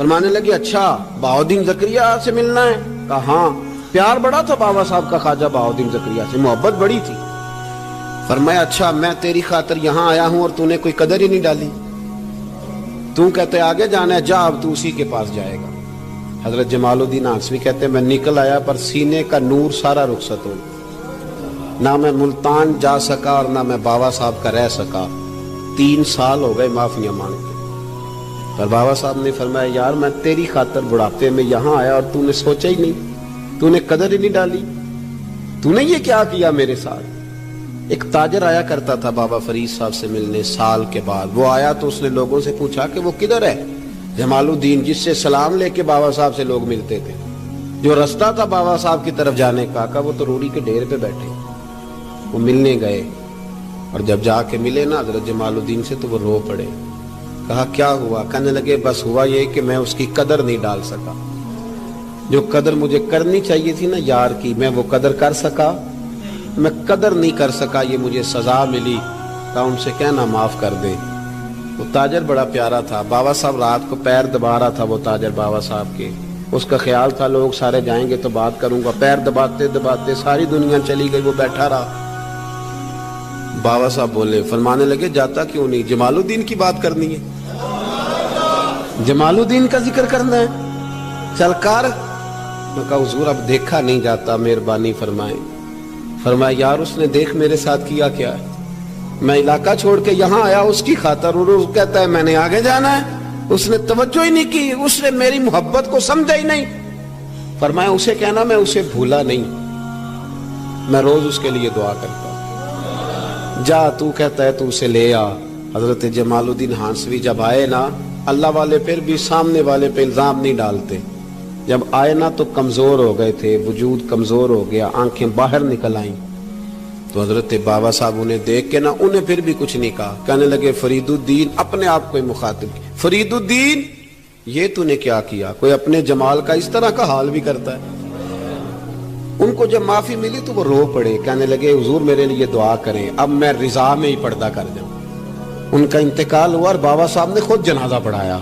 فرمانے لگے اچھا بہاؤدین زکریا سے ملنا ہے؟ کہا ہاں۔ پیار بڑا تھا بابا صاحب کا خواجہ بہاؤدین زکریا سے، محبت بڑی تھی۔ فرمایا اچھا میں تیری خاطر یہاں آیا ہوں اور تو نے کوئی قدر ہی نہیں ڈالی، تو کہتے آگے جانا ہے، جا اب تو اسی کے پاس جائے گا۔ حضرت جمال الدین آنسوی کہتے ہیں میں نکل آیا پر سینے کا نور سارا رخصت ہو، نہ میں ملتان جا سکا اور نہ میں بابا صاحب کا رہ سکا، 3 سال ہو گئے معافیاں مانگتے۔ پر بابا صاحب نے فرمایا یار میں تیری خاطر بڑھاپے میں یہاں آیا اور تو نے سوچا ہی نہیں، تو نے قدر ہی نہیں ڈالی، تو نے یہ کیا کیا میرے ساتھ۔ ایک تاجر آیا کرتا تھا بابا فرید صاحب سے ملنے سال کے بعد، وہ آیا تو اس نے لوگوں سے پوچھا کہ وہ کدھر ہے جمال الدین جس سے سلام لے کے بابا صاحب سے لوگ ملتے تھے، جو رستہ تھا بابا صاحب کی طرف جانے کا؟ کہا وہ تو روڑی کے ڈھیر پہ بیٹھے۔ وہ ملنے گئے اور جب جا کے ملے نا حضرت جمال الدین سے تو وہ رو پڑے۔ کہا کیا ہوا؟ کہنے لگے بس ہوا یہ کہ میں اس کی قدر نہیں ڈال سکا، جو قدر مجھے کرنی چاہیے تھی نا یار کی، میں وہ قدر کر سکا، میں قدر نہیں کر سکا، یہ مجھے سزا ملی۔ کہا ان سے کہنا معاف کر دے۔ وہ تاجر بڑا پیارا تھا، بابا صاحب رات کو پیر دبا رہا تھا، وہ تاجر بابا صاحب کے، اس کا خیال تھا لوگ سارے جائیں گے تو بات کروں گا، پیر دباتے دباتے ساری دنیا چلی گئی، وہ بیٹھا رہا۔ بابا صاحب بولے، فرمانے لگے جاتا کیوں نہیں؟ جمال الدین کی بات کرنی ہے، جمال الدین کا ذکر کرنا ہے، چل کر۔ میں کہا حضور اب دیکھا نہیں جاتا، مہربانی فرمائیں۔ فرمایا یار اس نے دیکھ میرے ساتھ کیا کیا ہے، میں علاقہ چھوڑ کے یہاں آیا اس کی خاطر، اور وہ کہتا ہے میں نے آگے جانا ہے، اس نے توجہ ہی نہیں کی، اس نے میری محبت کو سمجھا ہی نہیں۔ فرمایا اسے کہنا میں اسے بھولا نہیں، میں روز اس کے لیے دعا کرتا ہوں۔ جا تو کہتا ہے تو اسے لے آ۔ حضرت جمال الدین ہانسوی جب آئے نا، اللہ والے پھر بھی سامنے والے پہ الزام نہیں ڈالتے، جب آئے نا تو کمزور ہو گئے تھے، وجود کمزور ہو گیا، آنکھیں باہر نکل آئیں، تو حضرت بابا صاحب انہیں دیکھ کے نا انہیں پھر بھی کچھ نہیں کہا، کہنے لگے فرید الدین، اپنے آپ کو ہی مخاطب کیا، فرید الدین یہ تو نے کیا کیا؟ کوئی اپنے جمال کا اس طرح کا حال بھی کرتا ہے۔ ان کو جب معافی ملی تو وہ رو پڑے، کہنے لگے حضور میرے لیے دعا کریں، اب میں رضا میں ہی پردہ کر جاؤں۔ ان کا انتقال ہوا اور بابا صاحب نے خود جنازہ پڑھایا۔